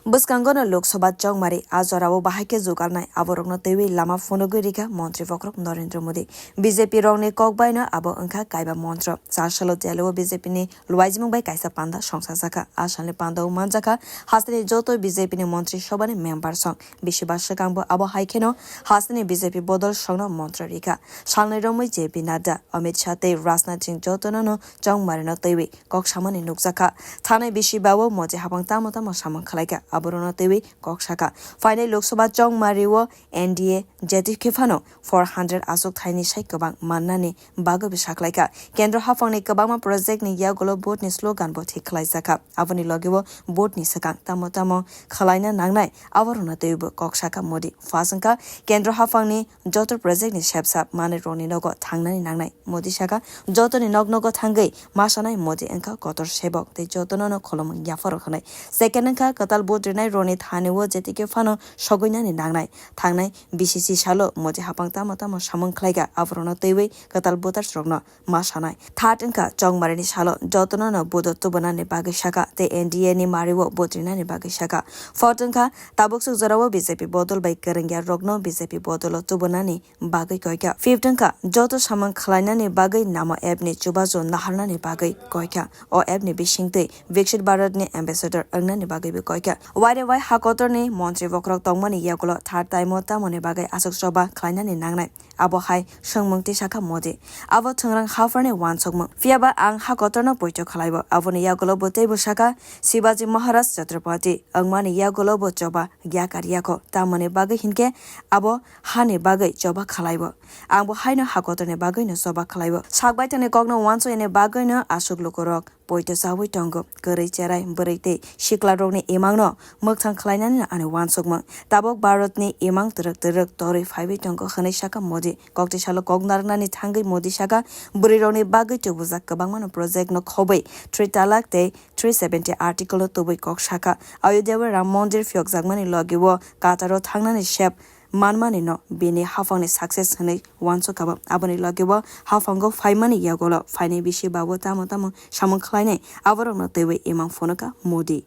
Bwskangono loksobha chongmari azorao bahai ke jugalmung aborok no twiwi lama phonogui rikha montri bokhorok Narendra Modi BJP rongni kokbai no abo wngkha kaiba montro charsalo jelo BJP ni lwaijimung bai kaisa panda songsa sakha asalni panda manjaka Haste joto BJP ni montri sobani member song bishibar sakangbo abo haikeno Haste BJP bodol sngno montro rikha salnai romoi JP Nadda Amit Shah tei rajnating joto no chongmari no twiwi koksamani nukjaka thanai bishibawo moje habang tamo samang khalaika aborok twiwi koksaka final loksobha chongmario NDA jeti khefano 400 asok thaini sai kobang mannani bago bisaklaika kendra hafangni kobangma project ni yagolo board ni slogan bo thiklaisaka aboni logebo board ni sakang tamo khalaina nangnai aborok twiwi koksaka Modi fasangka kendra hafangni jotor project ni shepsap mane roni nogo thangnani nangnai Modi saka jotoni nognogo thangai masanai Modi engka kotor sebok tei jotono kholom yafaro khanai second engka katal board renai roni thanewo jetike fano sogoinani nangnai thangnai BCC salo Modi hapang tamo samang khlaiga aborok twiwi katal voters rokno masanai third engka chongmari ni salo jotono no bodo tubonani bagai saka te NDA ni mariwo board renani bagai saka fourth engka taboksuk jorao BJP bodol bai karengya rokno BJP bodolo tubonani bagai koika fifth engka joto samang khlainani bagai namo app ni chubajo naharnani bagai koika o app ni bisingtei Viksit Bharat ni ambassador angnani bagai bi koika wai hakotor ni montri bokhorok tongmani yagulo third time tamoni bagai asok soba khlainani nangnai abo hai sngmung ti sakha Modi abo thungrang hafarni wansokmung fiaba ang hakotor no poito khlaibo aboni yagulo botei bosaka Shivaji Maharaj Chhatrapati angmani yagulo bo choba gyakariako tamoni bagai hinke abo hani bagai choba khlaibo angbo haino hakotor ni bagai no soba khlaibo sakbai tane kokno wanso ene bagai no asok lokorok poito sawi tongo korei cherai boreite sikla rokni emangno mokthang khlainani ani wansokmung tabok Bharatni emang truk tori phaibi tongo khanai saka Modi Koktisalo kognarnani thangai Modi saka burironi bagai tubujak kabangmano project no khobai 3 talak te 370 article no tubai kok saka Ayodhya Ram Mandir fyokjakmani logiwo kataro thangnani shep manmani no bini hafangni success hanai wanso kaba aboni lagebo hafango faimani yagolo faini bishi babo tamo samang khlainai aborok no twiwi emang phonaka Modi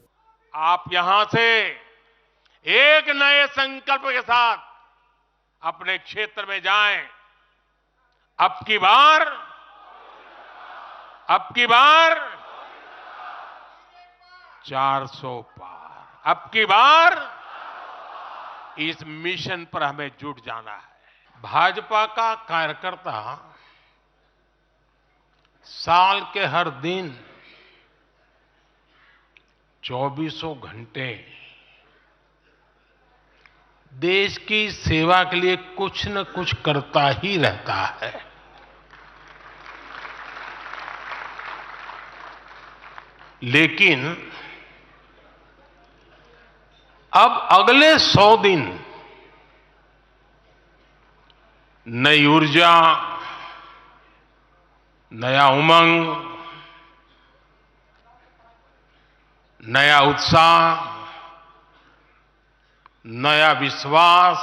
आप यहां से एक नए संकल्प के साथ अपने क्षेत्र में जाएं। अब की बार 400 पार अब की बार इस मिशन पर हमें जुट जाना है। भाजपा का कार्यकर्ता साल के हर दिन 24 घंटे देश की सेवा के लिए कुछ न कुछ करता ही रहता है। लेकिन अब अगले 100 दिन नई ऊर्जा, नया उमंग, नया उत्साह, नया विश्वास,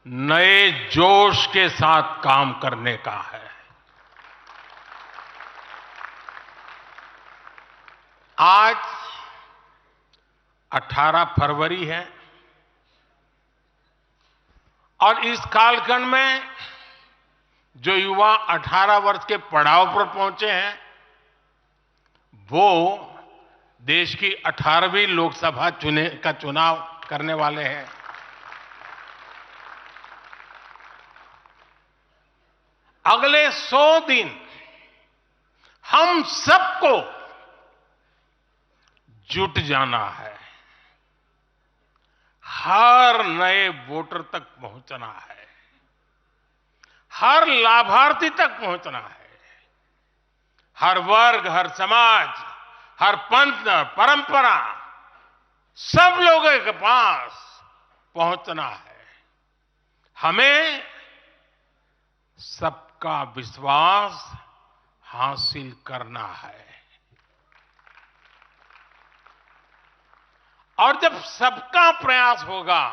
नए जोश के साथ काम करने का है। आज 18 फरवरी है और इस कालखंड में जो युवा 18 वर्ष के पड़ाव पर पहुंचे हैं वो देश की 18वीं लोकसभा का चुनाव करने वाले हैं। अगले 100 दिन हम सबको जुट जाना है, हर नए वोटर तक पहुंचना है, हर लाभार्थी तक पहुंचना है, हर वर्ग, हर समाज, हर पंथ, परंपरा, सब लोगों के पास पहुंचना है। हमें सबका विश्वास हासिल करना है और जब सबका प्रयास होगा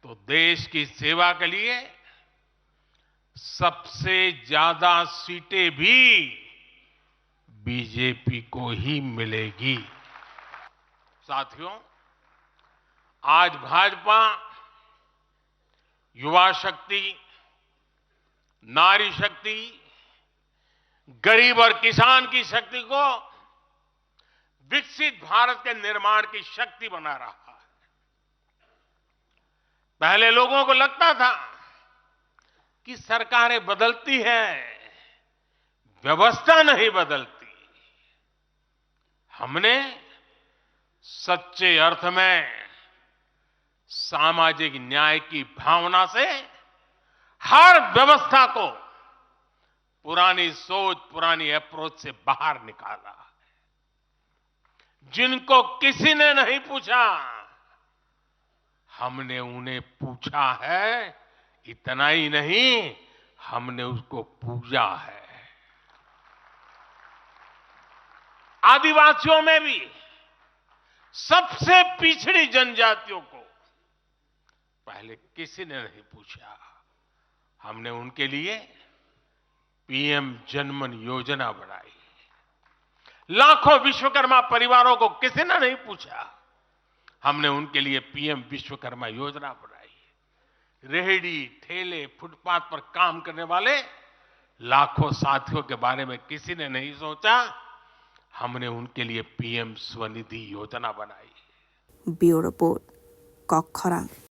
तो देश की सेवा के लिए सबसे ज्यादा सीटें भी बीजेपी को ही मिलेगी। साथियों, आज भाजपा युवा शक्ति, नारी शक्ति, गरीब और किसान की शक्ति को विकसित भारत के निर्माण की शक्ति बना रहा है। पहले लोगों को लगता था कि सरकारें बदलती हैं, व्यवस्था नहीं बदलती। हमने सच्चे अर्थ में सामाजिक न्याय की भावना से हर व्यवस्था को पुरानी सोच, पुरानी अप्रोच से बाहर निकाला। जिनको किसी ने नहीं पूछा, हमने उन्हें पूछा है। इतना ही नहीं, हमने उसको पूजा है। आदिवासियों में भी सबसे पिछड़ी जनजातियों को पहले किसी ने नहीं पूछा। हमने उनके लिए पीएम जनमन योजना बनाई। लाखों विश्वकर्मा परिवारों को किसी ने नहीं पूछा। हमने उनके लिए पीएम विश्वकर्मा योजना बनाई। रेहड़ी, ठेले, फुटपाथ पर काम करने वाले लाखों साथियों के बारे में किसी ने नहीं सोचा। हमने उनके लिए पीएम स्वनिधि योजना बनाई। Bureau report, बोखorok।